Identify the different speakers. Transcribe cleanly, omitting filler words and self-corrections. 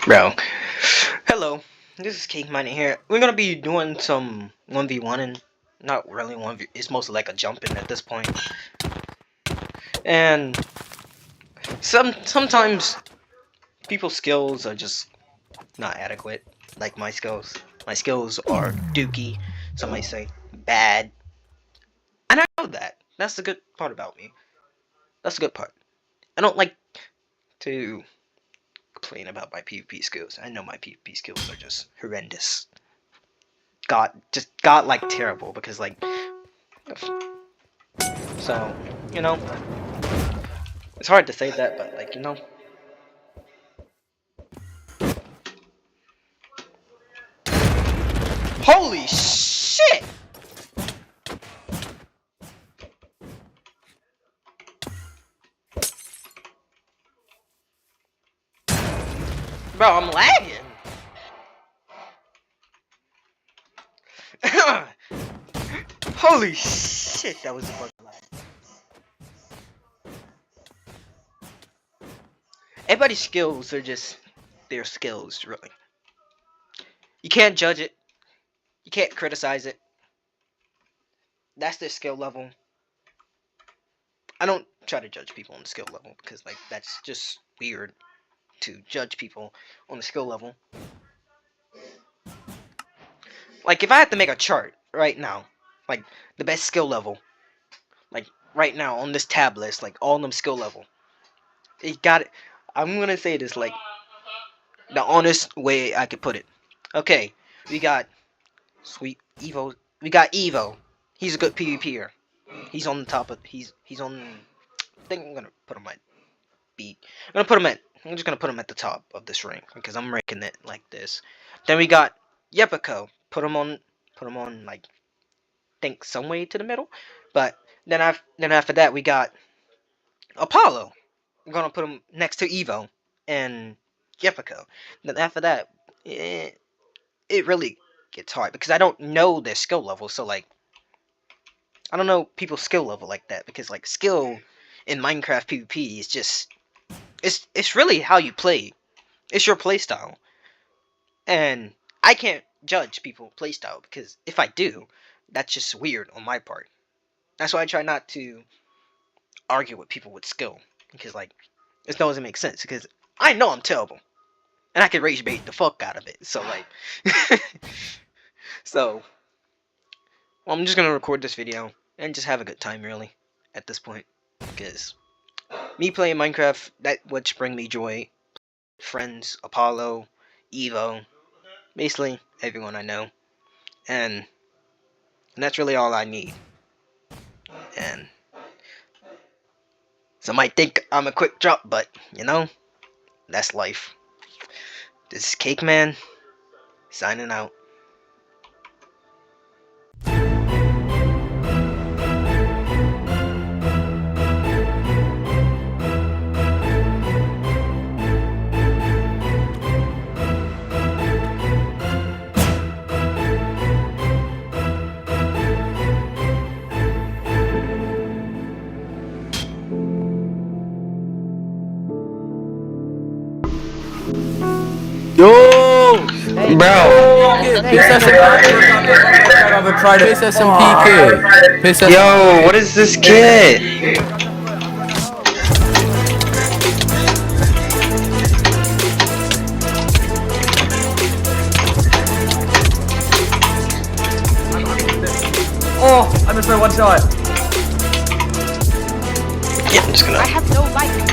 Speaker 1: Bro, hello. This is Cake Mining here. We're gonna be doing some 1v1 and not really 1v. It's mostly like a jumping at this point. And sometimes people's skills are just not adequate. Like my skills. My skills are dookie. Some might say bad. And I know that. That's the good part about me. That's the good part. I don't like to complain about my PvP skills. I know my PvP skills are just horrendous. God like terrible because like so, you know, it's hard to say that, but like, you know. Holy shit! Bro, I'm lagging. Holy shit, that was a bug lag. Everybody's skills are just their skills, really. You can't judge it. You can't criticize it. That's their skill level. I don't try to judge people on the skill level because like that's just weird to judge people on the skill level. Like if I had to make a chart right now, like the best skill level, like right now on this tab list, like all them skill level, it got it. I'm gonna say this like the honest way I could put it. Okay, we got Sweet Evo. We got Evo. He's a good PvPer. He's on the top of. He's on. I think I'm gonna put him at B. I'm just gonna put him at the top of this rank because I'm ranking it like this. Then we got Yepiko. Put him on. Put him on like. Think some way to the middle. But then after that we got Apollo. I'm gonna put him next to Evo and Yepiko. Then after that, it really gets hard because I don't know their skill level. So like, I don't know people's skill level like that because like skill in Minecraft PvP is just it's really how you play. It's your playstyle, and I can't judge people's playstyle because if I do, that's just weird on my part. That's why I try not to argue with people with skill because like it doesn't make sense because I know I'm terrible and I can rage bait the fuck out of it. So like, so well, I'm just gonna record this video and just have a good time really at this point because me playing Minecraft, that would bring me joy. Friends, Apollo, Evo, basically everyone I know, and that's really all I need. And some might think I'm a quick drop, but you know, that's life. This is Cake Man signing out.
Speaker 2: Yo!
Speaker 1: Bro,
Speaker 2: Piss us some PK. Piss us.
Speaker 1: yo, what is this kid?
Speaker 3: Oh, I missed my one shot.
Speaker 1: Yeah, I'm just gonna.
Speaker 4: I have no life.